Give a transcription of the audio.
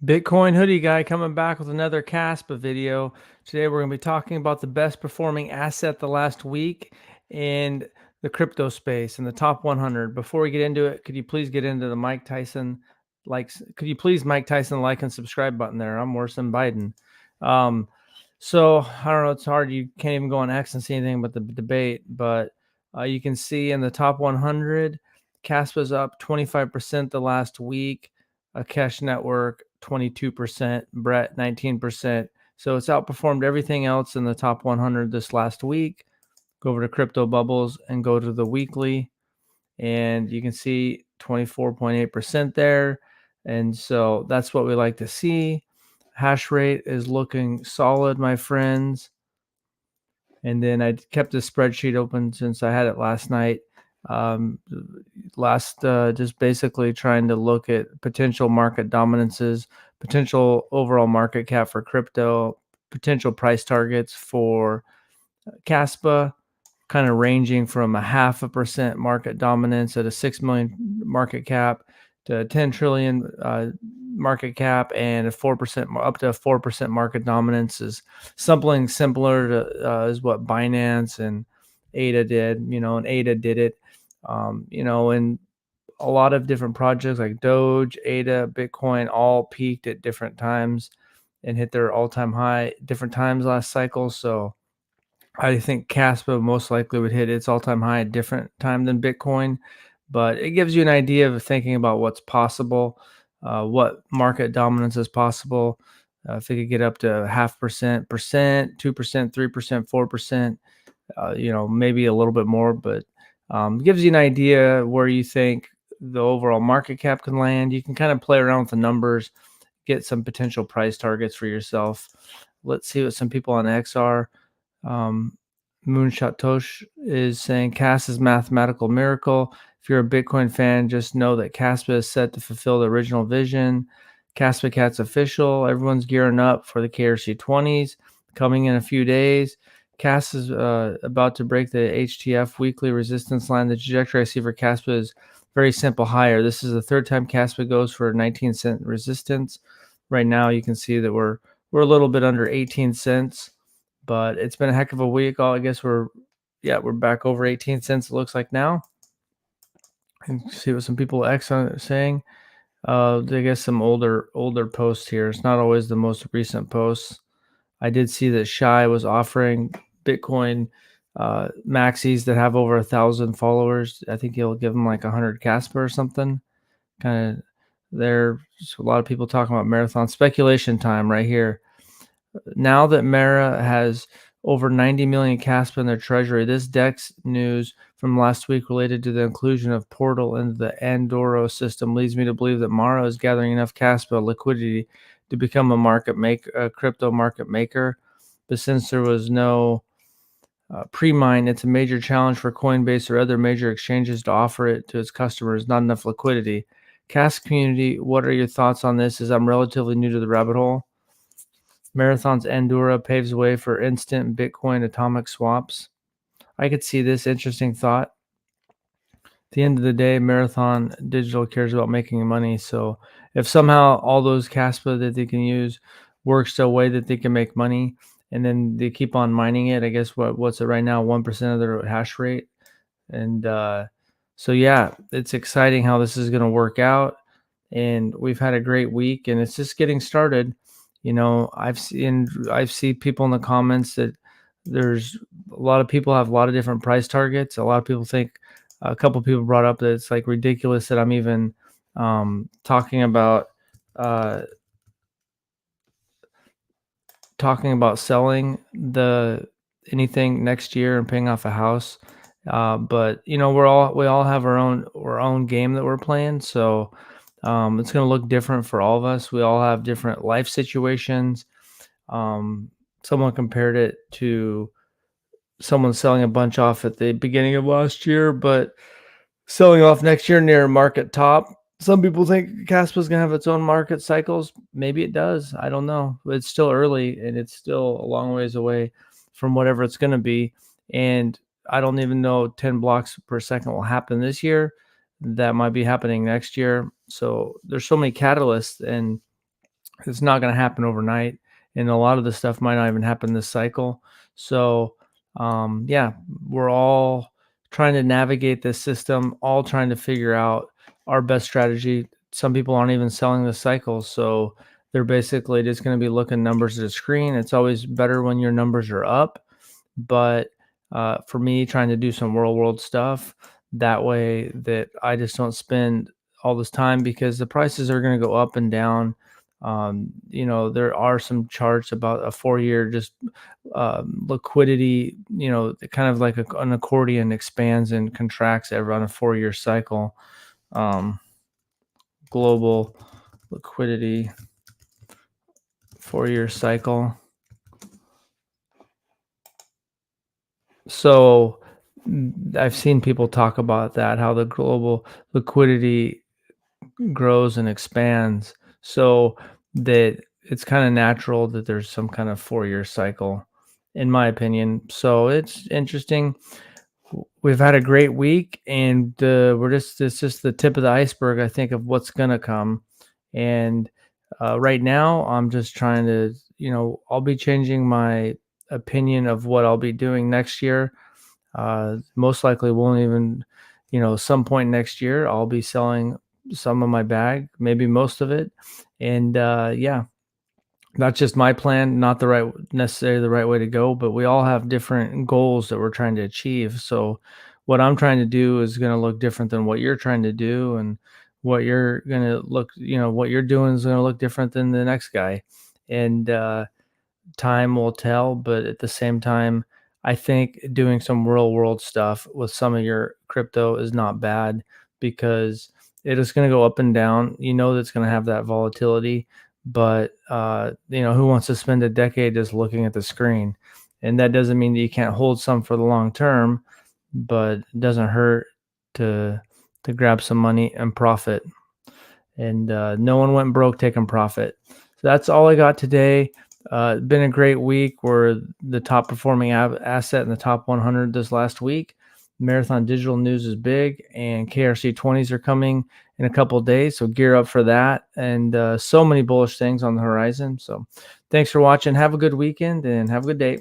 Bitcoin hoodie guy coming back with another Kaspa video. Today we're going to be talking about the best performing asset the last week in the crypto space in the top 100. Before we get into it, could you please get into the Mike Tyson could you please Mike Tyson like and subscribe button there? I'm worse than Biden. So I don't know, it's hard. You can't even go on X and see anything but the debate, but you can see in the top 100, Kaspa's up 25% the last week. Cash Network 22%, Brett 19%. So it's outperformed everything else in the top 100 this last week. Go over to Crypto Bubbles and go to the weekly, and you can see 24.8% there. And so that's what we like to see. Hash rate is looking solid, my friends. And then I kept the spreadsheet open since I had it last night. Just basically trying to look at potential market dominances, potential overall market cap for crypto, potential price targets for Kaspa, kind of ranging from a 0.5% market dominance at a 6 million market cap to 10 trillion market cap, and a 4% up to a 4% market dominance is something similar to is what Binance and ADA did, and ADA did it, and a lot of different projects like Doge, ADA, Bitcoin all peaked at different times and hit their all-time high different times last cycle. So I think Kaspa most likely would hit its all-time high at different time than Bitcoin, but it gives you an idea of thinking about what's possible, what market dominance is possible. If it could get up to 0.5%, 2%, 3%, 4%, maybe a little bit more, but gives you an idea where you think the overall market cap can land. You can kind of play around with the numbers, get some potential price targets for yourself. Let's see what some people on X are. Moonshot Tosh is saying Kaspa's mathematical miracle. If you're a Bitcoin fan, just know that Kaspa is set to fulfill the original vision. Kaspa Cat's official. Everyone's gearing up for the KRC20s coming in a few days. Kaspa is about to break the HTF weekly resistance line. The trajectory I see for Kaspa is very simple, higher. This is the third time Kaspa goes for 19-cent resistance. Right now, you can see that we're a little bit under 18 cents. But it's been a heck of a week. I guess we're back over 18 cents, it looks like now. And see what some people X are saying. I guess some older posts here. It's not always the most recent posts. I did see that Shy was offering Bitcoin maxis that have over 1,000 followers. I think he'll give them like 100 Kaspa or something. Kind of there's a lot of people talking about marathon speculation time right here. Now that Mara has over 90 million Kaspa in their treasury, this DEX news from last week related to the inclusion of Portal into the Andorra system leads me to believe that Mara is gathering enough Kaspa liquidity to become a crypto market maker. But since there was no pre-mine, it's a major challenge for Coinbase or other major exchanges to offer it to its customers. Not enough liquidity. Cas community, what are your thoughts on this? As I'm relatively new to the rabbit hole. Marathon's Andorra paves the way for instant Bitcoin atomic swaps. I could see this interesting thought. At the end of the day, Marathon Digital cares about making money. So if somehow all those Kaspa that they can use works to a way that they can make money, and then they keep on mining it, I guess what's it right now? 1% of their hash rate. And so yeah, it's exciting how this is going to work out. And we've had a great week, and it's just getting started. I've seen people in the comments that there's a lot of people have a lot of different price targets. A lot of people think, a couple of people brought up that it's like ridiculous that I'm even talking about selling anything next year and paying off a house. But we all have our own game that we're playing. So it's going to look different for all of us. We all have different life situations. Someone compared it to someone selling a bunch off at the beginning of last year, but selling off next year near market top. Some people think Kaspa is going to have its own market cycles. Maybe it does. I don't know. It's still early, and it's still a long ways away from whatever it's going to be. And I don't even know 10 blocks per second will happen this year. That might be happening next year. So there's so many catalysts, and It's not going to happen overnight, and a lot of the stuff might not even happen this cycle. So, yeah, we're all trying to navigate this system, all trying to figure out our best strategy. Some people aren't even selling the cycle, so they're basically just going to be looking numbers at a screen. It's always better when your numbers are up, but for me, trying to do some real world stuff that way that I just don't spend all this time because the prices are going to go up and down. There are some charts about a 4 year just liquidity, kind of like an accordion expands and contracts ever on a 4 year cycle. Um, Global liquidity 4 year cycle. So I've seen people talk about that, how the global liquidity grows and expands, so that it's kind of natural that there's some kind of 4 year cycle, in my opinion. So it's interesting. We've had a great week, and it's just the tip of the iceberg, I think, of what's gonna come. And right now, I'm just trying to, I'll be changing my opinion of what I'll be doing next year. Most likely won't even, some point next year, I'll be selling some of my bag, maybe most of it. And yeah, that's just my plan, not the right necessarily the right way to go, but we all have different goals that we're trying to achieve. So what I'm trying to do is going to look different than what you're trying to do, and what you're going to look, what you're doing is going to look different than the next guy. And time will tell, but at the same time, I think doing some real world stuff with some of your crypto is not bad because it is going to go up and down. You know that's going to have that volatility, but who wants to spend a decade just looking at the screen? And that doesn't mean that you can't hold some for the long term, but it doesn't hurt to grab some money and profit. And no one went broke taking profit. So that's all I got today. Been a great week. We're the top performing asset in the top 100 this last week. Marathon Digital news is big, and KRC 20s are coming in a couple of days. So gear up for that. And so many bullish things on the horizon. So thanks for watching. Have a good weekend and have a good day.